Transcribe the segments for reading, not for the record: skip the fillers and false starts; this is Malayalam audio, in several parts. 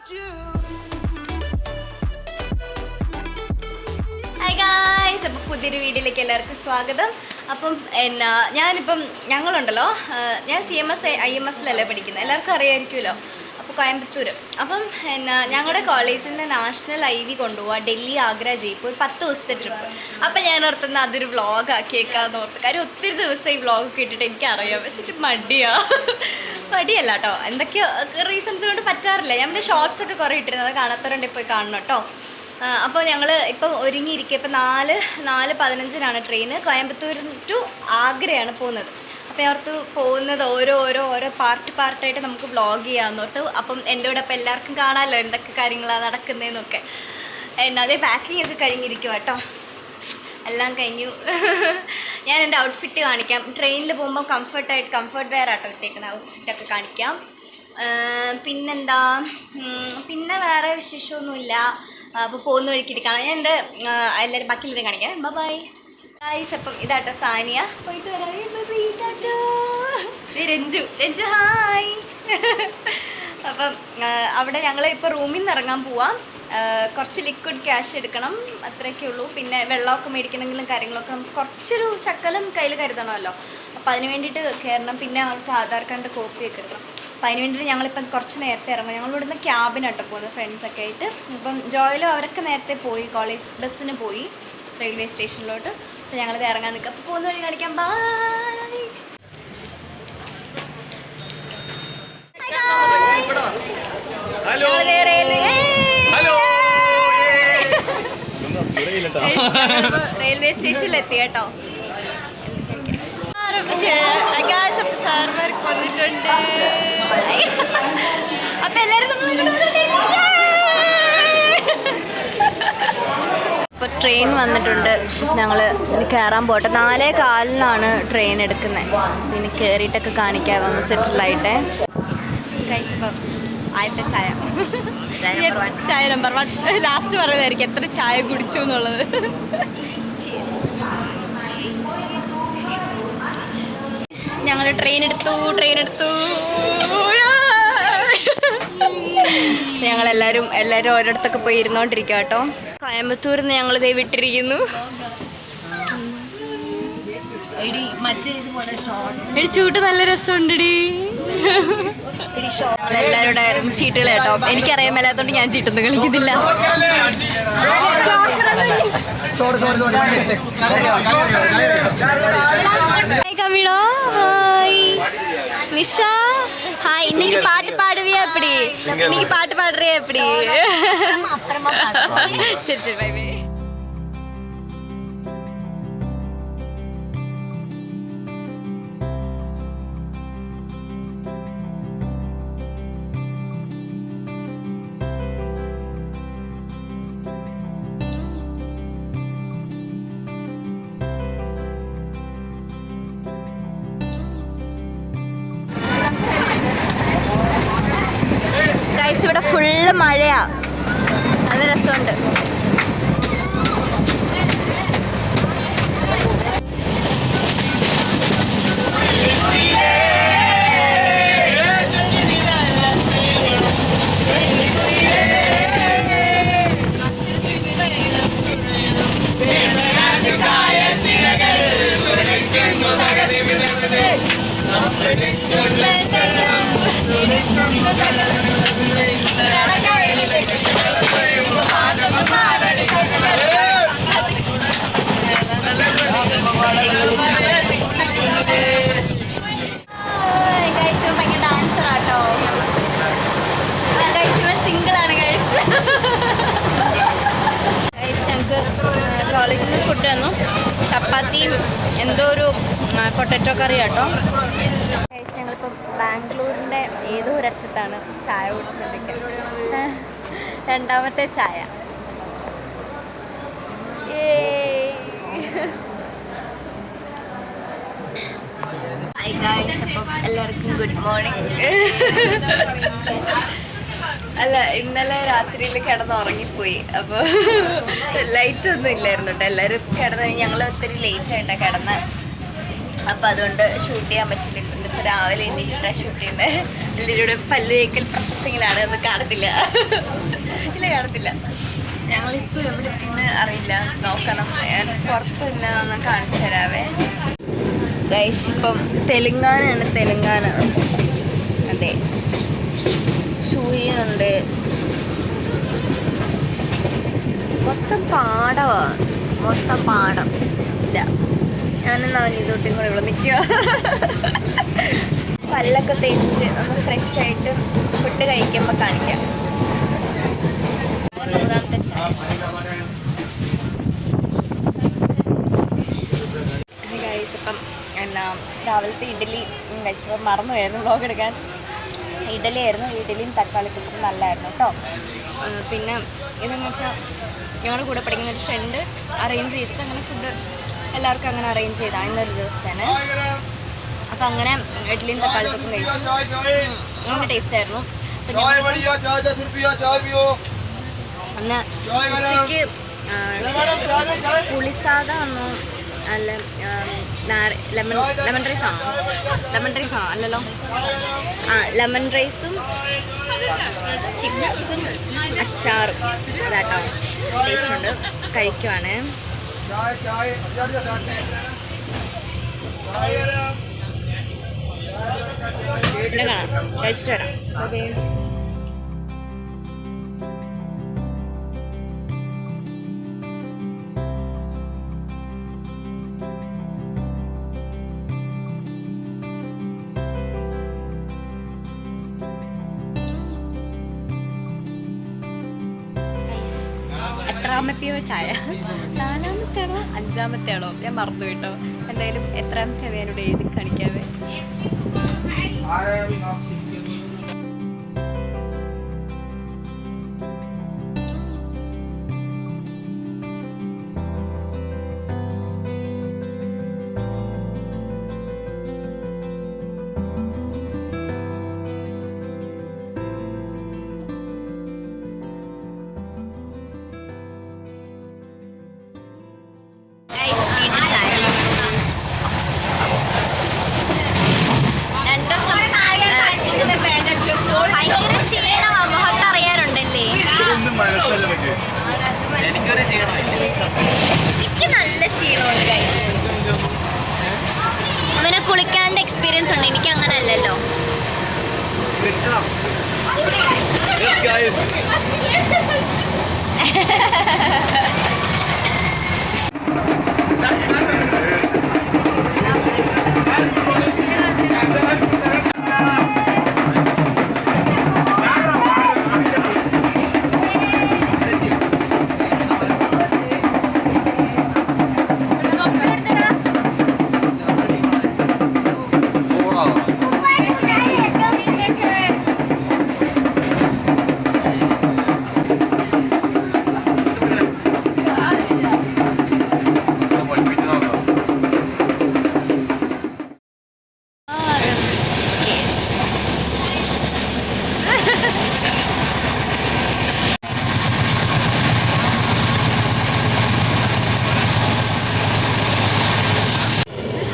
Hi guys, അപ്പോൾ പുതിയൊരു വീഡിയോയിലേക്ക് എല്ലാവർക്കും സ്വാഗതം. അപ്പം ഞാനിപ്പം ഞങ്ങളുണ്ടല്ലോ, ഞാൻ CMS IMSലല്ലേ പഠിക്കുന്നത്, എല്ലാവർക്കും അറിയാമായിരിക്കുമല്ലോ. അപ്പോൾ കോയമ്പത്തൂർ. അപ്പം ഞങ്ങളുടെ കോളേജിൽ നിന്ന് നാഷണൽ IV കൊണ്ടുപോകാം, ഡൽഹി, ആഗ്ര, ജയ്പൂർ 10 ദിവസത്തെ ട്രിപ്പ്. അപ്പം ഞാൻ ഓർത്തുന്ന അതൊരു വ്ളോഗ് ആക്കിയേക്കാന്ന് ഓർത്ത്. കാര്യം ഒത്തിരി ദിവസം ഈ വ്ളോഗ് ഇട്ടിട്ട് എനിക്കറിയാം, പക്ഷെ എനിക്ക് മടിയല്ല കേട്ടോ. എന്തൊക്കെയോ റീസൺസ് കൊണ്ട് പറ്റാറില്ല. ഞാൻ പിന്നെ ഷോർട്സ് ഒക്കെ കുറേ ഇട്ടിരുന്നത്, കാണാത്തവരുണ്ട് പോയി കാണണം കേട്ടോ. അപ്പോൾ ഞങ്ങൾ ഇപ്പം ഒരുങ്ങിയിരിക്കുക. ഇപ്പം 4:15 ട്രെയിന്. കോയമ്പത്തൂർ ടു ആഗ്രയാണ് പോകുന്നത്. അപ്പോൾ ഓർത്ത് പോകുന്നത് ഓരോ പാർട്ടായിട്ട് നമുക്ക് വ്ളോഗ് ചെയ്യാമെന്ന് ഓർത്ത്. അപ്പം എൻ്റെ കൂടെ അപ്പം എല്ലാവർക്കും കാണാമല്ലോ എന്തൊക്കെ കാര്യങ്ങളാണ് നടക്കുന്നതെന്നൊക്കെ. അതേ പാക്കിംഗ് ഒക്കെ കഴിഞ്ഞിരിക്കുക കേട്ടോ, എല്ലാം കഴിഞ്ഞു. ഞാൻ എൻ്റെ ഔട്ട്ഫിറ്റ് കാണിക്കാം. ട്രെയിനിൽ പോകുമ്പോൾ കംഫർട്ട് വെയർ ആട്ടോ ഇട്ടേക്കുന്നത്, ഔട്ട്ഫിറ്റൊക്കെ കാണിക്കാം. പിന്നെന്താ, പിന്നെ വേറെ വിശേഷമൊന്നുമില്ല. അപ്പോൾ പോകുന്ന വഴിക്കിട്ട് കാണാം. ഞാൻ എൻ്റെ എല്ലാവരും ബാക്കിയുള്ളവരും കാണിക്കാം. Bye guys. അപ്പം ഇതാട്ടോ സാനിയ, പോയിട്ട് വരാം. രഞ്ജു ഹായ്. അപ്പം അവിടെ ഞങ്ങൾ ഇപ്പോൾ റൂമിൽ നിന്ന് ഇറങ്ങാൻ പോവാം. കുറച്ച് ലിക്വിഡ് ക്യാഷ് എടുക്കണം, അത്രയൊക്കെ ഉള്ളൂ. പിന്നെ വെള്ളമൊക്കെ മേടിക്കണമെങ്കിലും കാര്യങ്ങളൊക്കെ നമുക്ക് കുറച്ചൊരു ശകലം കയ്യിൽ കരുതണമല്ലോ. അപ്പോൾ അതിന് വേണ്ടിയിട്ട് കയറണം. പിന്നെ അവൾക്ക് ആധാർ കാർഡിൻ്റെ കോപ്പിയൊക്കെ എടുക്കണം. അപ്പോൾ അതിന് വേണ്ടിയിട്ട് ഞങ്ങളിപ്പം കുറച്ച് നേരത്തെ ഇറങ്ങും. ഞങ്ങളിവിടുന്ന് ക്യാബിനാട്ടോ പോകുന്നത്, ഫ്രണ്ട്സൊക്കെ ആയിട്ട്. അപ്പം ജോയിലും അവരൊക്കെ നേരത്തെ പോയി, കോളേജ് ബസ്സിന് പോയി റെയിൽവേ സ്റ്റേഷനിലോട്ട്. അപ്പോൾ ഞങ്ങളിത് ഇറങ്ങാൻ നിൽക്കാം. അപ്പോൾ പോകുന്ന വഴി കാണിക്കാം. ബൈ. റെയിൽവേ സ്റ്റേഷനിലെത്തി കേട്ടോ. സർവർ വന്നിട്ടുണ്ട്. അപ്പൊ എല്ലാരും ഇപ്പൊ ട്രെയിൻ വന്നിട്ടുണ്ട്. ഞങ്ങൾ ഇനി കയറാൻ പോട്ടെ. 4:15 ട്രെയിൻ എടുക്കുന്നത്. ഇനി കയറിയിട്ടൊക്കെ കാണിക്കാൻ വന്ന് സെറ്റിലായിട്ട്. കഴിച്ചപ്പം ആദ്യത്തെ ചായ നമ്പർ 1 ലാസ്റ്റ് പറയുന്നതായിരിക്കും എത്ര ചായ കുടിച്ചു എന്നുള്ളത്. ഞങ്ങൾ ട്രെയിൻ എടുത്തു. ഞങ്ങളെല്ലാവരും ഓരോരുത്തൊക്കെ പോയി ഇരുന്നോണ്ടിരിക്കുക കേട്ടോ. കോയമ്പത്തൂരിൽ നിന്ന് ഞങ്ങൾ ദേ വിട്ടിരിക്കുന്നു. ചൂട്ട് നല്ല രസമുണ്ടടി. ഞങ്ങളെല്ലാവരുടെ ചീട്ടുകൾ കേട്ടോ. എനിക്കറിയാൻ മേലാത്തോണ്ട് ഞാൻ ചീട്ടൊന്നും കളിക്കുന്നില്ല. கவிடா ஹாய். நிஷா ஹாய். இன்னைக்கு பாட்டு பாடுவியா எப்படி? இன்னைக்கு பாட்டு பாடுறியா எப்படி? சரி பை பை. ഇവിടെ ഫുള്ള് മഴയാ, നല്ല രസമുണ്ട്. കോളേജിൽ നിന്ന് ഫുഡ് തന്നു, ചപ്പാത്തിയും എന്തോ ഒരു പൊട്ടറ്റോ കറി കേട്ടോ. ഞങ്ങളിപ്പം ബാംഗ്ലൂരിൻ്റെ ഏതോ ഒരറ്റത്താണ് ചായ കുടിച്ചുകൊണ്ടിരിക്കുക. രണ്ടാമത്തെ ചായ. Hi guys. അപ്പം എല്ലാവർക്കും ഗുഡ് മോർണിംഗ്. അല്ല, ഇന്നലെ രാത്രിയിൽ കിടന്നുറങ്ങിപ്പോയി. അപ്പോൾ ലൈറ്റ് ഒന്നും ഇല്ലായിരുന്നു കേട്ടോ. എല്ലാവരും കിടന്ന്, ഞങ്ങൾ ഒത്തിരി ലേറ്റായിട്ടാണ് കിടന്നത്. അപ്പോൾ അതുകൊണ്ട് ഷൂട്ട് ചെയ്യാൻ പറ്റില്ല. രാവിലെ എണീച്ചിട്ടാണ് ഷൂട്ട് ചെയ്യുന്നത്. എല്ലാവരുടെ പല്ല് തേക്കൽ പ്രോസസ്സിങ്ങിലാണ്. അത് കാണത്തില്ല, ഇല്ല കാണത്തില്ല. ഞങ്ങളിപ്പോൾ എവിടെ എത്തിയെന്ന് അറിയില്ല, നോക്കണം. ഞാൻ പുറത്ത് നിന്നാന്ന് കാണിച്ചു തരാവേ. ഗൈസ് ഇപ്പം തെലുങ്കാനയാണ്, തെലുങ്കാന. അതെ, ഷൂ ചെയ്യുന്നുണ്ട്. മൊത്തം പാടമാണ്, മൊത്തം പാടം. ഇല്ല, ഞാനെന്നാ ഇതോട്ടും കൂടെ ഇവിടെ നിൽക്കുക. പല്ലൊക്കെ തേച്ച് ഒന്ന് ഫ്രഷ് ആയിട്ട് ഫുഡ് കഴിക്കുമ്പോൾ കാണിക്കാം. മൂന്നാമത്തെ ചായ. ഗൈസ് ഇപ്പം എന്നാ രാവിലത്തെ ഇഡ്ഡലി കഴിച്ചപ്പോൾ മറന്നുപോയായിരുന്നു വ്ളോഗ് എടുക്കാൻ. ഇഡ്ഡലി ആയിരുന്നു, ഇഡ്ഡലിയും തക്കാളി തൊട്ടും നല്ലതായിരുന്നു കേട്ടോ. പിന്നെ ഇതെന്ന് വെച്ചാൽ ഞങ്ങളുടെ കൂടെ പഠിക്കുന്ന ഒരു ഫ്രണ്ട് അറേഞ്ച് ചെയ്തിട്ട് അങ്ങനെ ഫുഡ് എല്ലാവർക്കും അങ്ങനെ അറേഞ്ച് ചെയ്താണ് ഇന്നൊരു ദിവസത്തേന്. അപ്പം അങ്ങനെ ഇഡ്ഡലിയും തക്കാളി തൊട്ടും കഴിച്ചു. നല്ല ടേസ്റ്റ് ആയിരുന്നു. പിന്നെ ഉച്ചയ്ക്ക് പുളിസാദ ഒന്നും അല്ല, ലെമൺ റൈസാണോ? ലെമൺ റൈസാണോ? അല്ലല്ലോ. ലെമൺ റൈസും ചിപ്സും അച്ചാറും അതാട്ടോ. ടേസ്റ്റ് ഉണ്ട്, കഴിക്കുവാണ്. പിന്നെ കാണാം, കഴിച്ചിട്ട് വരാം. ഓക്കേ. എത്രാമത്തെയോ ചായ? 4-മത്തെയാണോ 5-മത്തെയാണോ? ഞാൻ മറന്നു കേട്ടോ. എന്തായാലും എത്രാമത്തെ ഞാനിവിടെ എഴുതി കാണിക്കാവേ. ഭയങ്കര ക്ഷീണമാ, മുഖത്തറിയാറുണ്ടല്ലേ? എനിക്ക് നല്ല ക്ഷീണമുണ്ട് ഗൈസ്. അവനെ കുളിക്കാണ്ട് എക്സ്പീരിയൻസ് ഉണ്ട്, എനിക്ക് അങ്ങനെ അല്ലല്ലോ.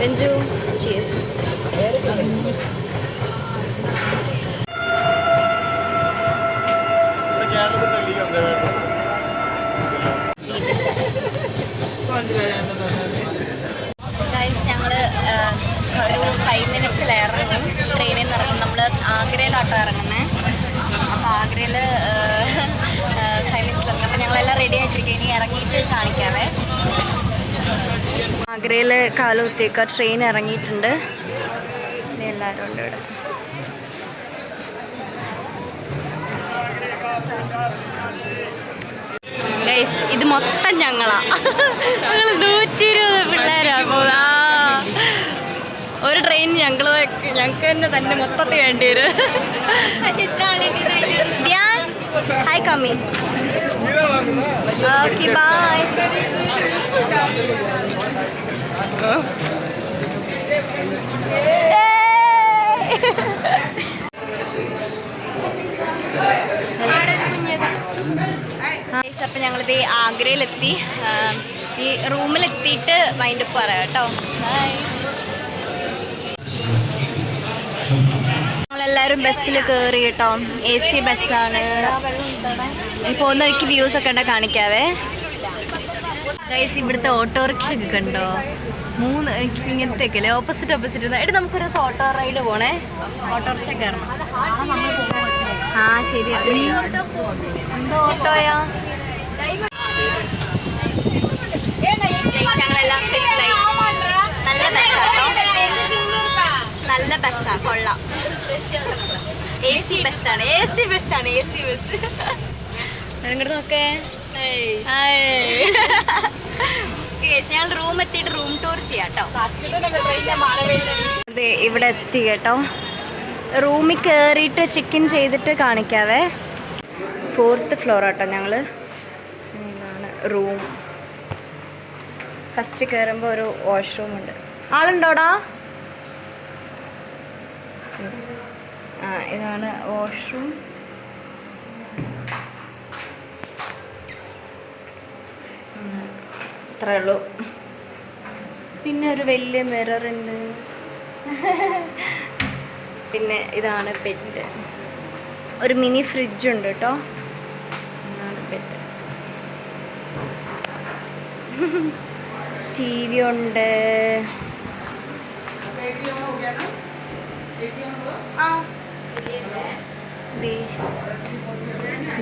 Benju, cheers. ഗൈസ് ഞങ്ങൾ ഒരു 5 മിനിറ്റ്സിൽ ഇറങ്ങും, ട്രെയിനിൽ നിന്ന് ഇറങ്ങും. നമ്മൾ ആഗ്രയിലാട്ടോ ഇറങ്ങുന്നത്. അപ്പോൾ ആഗ്രയിൽ 5 മിനിറ്റ്സിൽ ഇറങ്ങും. അപ്പോൾ ഞങ്ങളെല്ലാം റെഡി ആയിട്ടിരിക്കും. ഇനി ഇറങ്ങിയിട്ട് കാണിക്കാവേ. ആഗ്രയിൽ കാലൂത്തേക്ക് ട്രെയിൻ ഇറങ്ങിയിട്ടുണ്ട്. എല്ലാവരും ഉണ്ട് ഇവിടെ. ഗൈസ് ഇത് മൊത്തം ഞങ്ങളാ. ഞങ്ങൾ 120 പിള്ളേരാ പോകുന്നത്. ഒരു ട്രെയിൻ ഞങ്ങൾക്ക് തന്നെ മൊത്തത്തിൽ വേണ്ടി വരും. ഹായ് കമ്മി. Okay bye. അപ്പം ഞങ്ങളിത് ആഗ്രയിലെത്തി. ഈ റൂമിലെത്തിയിട്ട് വൈൻഡപ്പ് പറയാം കേട്ടോ. ബൈ. എല്ലാവരും ബസ്സിൽ കയറി കേട്ടോ. AC ബസ്സാണ്. പോകുന്ന വഴിക്ക് വ്യൂസ് ഒക്കെ ഉണ്ടോ കാണിക്കാവേ. ഗൈസ് ഇവിടുത്തെ ഓട്ടോറിക്ഷ ഒക്കെ കണ്ടോ? 3 ഇങ്ങനത്തെ ഒക്കെ അല്ലേ, ഓപ്പോസിറ്റ്. എട്ട് നമുക്കൊരു ഓട്ടോ റൈഡ് പോണേ. ഓട്ടോറിക്ഷ കയറണം. ആ ശരി. എന്തോ ഓട്ടോയാ? ഞങ്ങളെല്ലാം സെറ്റിലായി. നല്ല ബസ്സാട്ടോ, നല്ല ബസ്സാ, കൊള്ളാം. AC ബസ്സാണ്. ഇങ്ങോട്ട് നോക്കേ. ഞങ്ങൾ റൂം എത്തിയിട്ട് റൂം ടൂർ ചെയ്യാം കേട്ടോ. അതെ ഇവിടെ എത്തി കേട്ടോ. റൂമിൽ കയറിയിട്ട് ചെക്ക് ഇൻ ചെയ്തിട്ട് കാണിക്കാവേ. 4th ഫ്ലോർ ആട്ടോ ഞങ്ങൾ. ഇതാണ് റൂം. ഫസ്റ്റ് കയറുമ്പോൾ ഒരു വാഷ്റൂം ഉണ്ട്. ആളുണ്ടോടാ? ഇതാണ് വാഷ്റൂം. അത്രേ ഉള്ളൂ. പിന്നെ ഒരു വലിയ മിറർ ഉണ്ട്. പിന്നെ ഇതാണ് ബെഡ്. ഒരു മിനി ഫ്രിഡ്ജ് ഉണ്ട് കേട്ടോ. ഇതാണ് ബെഡ്. TV ഉണ്ട്.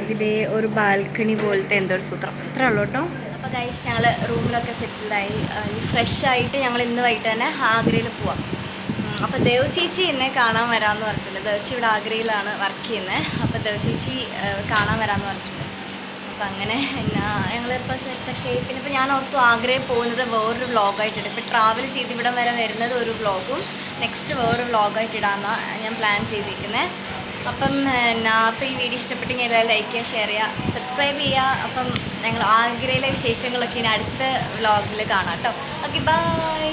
ഇതിലെ ഒരു ബാൽക്കണി പോലത്തെ എന്തോ ഒരു സൂത്രം. ഇത്രേ ഉള്ളൂ കേട്ടോ. അപ്പോൾ ഗൈസ് ഞങ്ങൾ റൂമിലൊക്കെ സെറ്റിൽഡായി. ഫ്രഷ് ആയിട്ട് ഞങ്ങൾ ഇന്ന് വൈകിട്ട് തന്നെ ആഗ്രയിൽ പോവാം. അപ്പോൾ ദേവ് ചേച്ചി എന്നെ കാണാൻ വരാമെന്ന് പറഞ്ഞിട്ടുണ്ട്. ദേവ് ചേച്ചി ഇവിടെ ആഗ്രയിലാണ് വർക്ക് ചെയ്യുന്നത്. അപ്പോൾ ദേവ് ചേച്ചി കാണാൻ വരാമെന്ന് പറഞ്ഞിട്ടുണ്ട്. അപ്പോൾ അങ്ങനെ ഞങ്ങളിപ്പോൾ സെറ്റൊക്കെ. പിന്നെ ഇപ്പോൾ ഞാൻ ഓർത്തു ആഗ്രയിൽ പോകുന്നത് വേറൊരു വ്ളോഗായിട്ടിട്ട്. ഇപ്പോൾ ട്രാവൽ ചെയ്ത് ഇവിടെ വരെ വരുന്നത് ഒരു വ്ളോഗും നെക്സ്റ്റ് വേറൊരു വ്ളോഗായിട്ട് ഇടാമെന്നാണ് ഞാൻ പ്ലാൻ ചെയ്തിരിക്കുന്നത്. അപ്പം അപ്പോൾ ഈ വീഡിയോ ഇഷ്ടപ്പെട്ടെങ്കിൽ എല്ലാവരും ലൈക്ക് ചെയ്യുക, ഷെയർ ചെയ്യുക, സബ്സ്ക്രൈബ് ചെയ്യുക. അപ്പം ഞങ്ങൾ ആഗ്രയിലെ വിശേഷങ്ങളൊക്കെ ഇനി അടുത്ത വ്ളോഗിൽ കാണാം കേട്ടോ. Okay bye.